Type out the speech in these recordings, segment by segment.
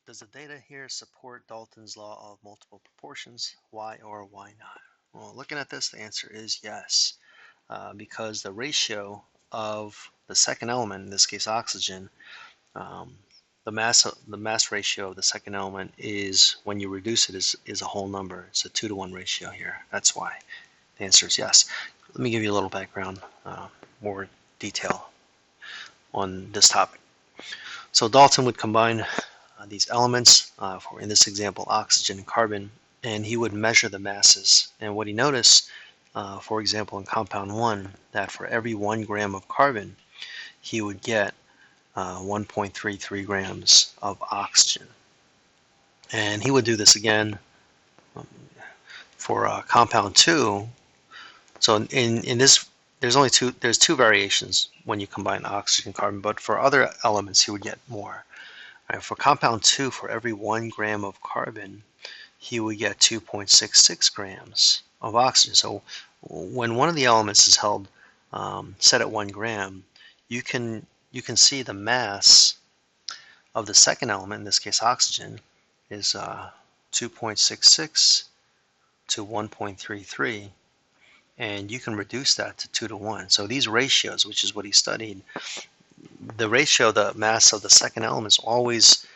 Does the data here support Dalton's law of multiple proportions? Why or why not? Well, looking at this, the answer is yes, because the ratio of the second element, in this case oxygen, um, the mass ratio of the second element is, when you reduce it, is a whole number. It's a 2-to-1 ratio here. That's why the answer is yes. Let me give you a little background, more detail on this topic. So Dalton would combine these elements, for, in this example, oxygen and carbon, and he would measure the masses. And what he noticed, for example, in compound 1, that for every 1 gram of carbon, he would get 1.33 grams of oxygen. And he would do this again for compound 2. So in this, there's two variations when you combine oxygen and carbon, but for other elements, he would get more. Right, for compound 2, for every 1 gram of carbon, he would get 2.66 grams of oxygen. So when one of the elements is held set at 1 gram, you can see the mass of the second element, in this case oxygen, is 2.66 to 1.33, and you can reduce that to 2-to-1. So these ratios, which is what he studied, the ratio, the mass of the second element is always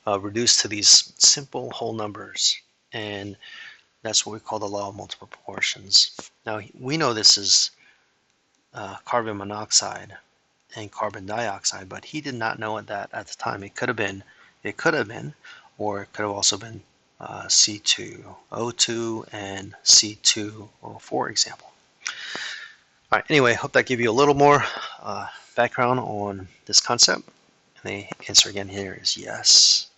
reduced to these simple whole numbers, and that's what we call the law of multiple proportions. Now we know this is carbon monoxide and carbon dioxide, but he did not know that at the time. It could have been, or it could have also been C2O2 and C2O4, for example. All right, anyway, hope that gave you a little more background on this concept. And the answer again here is yes.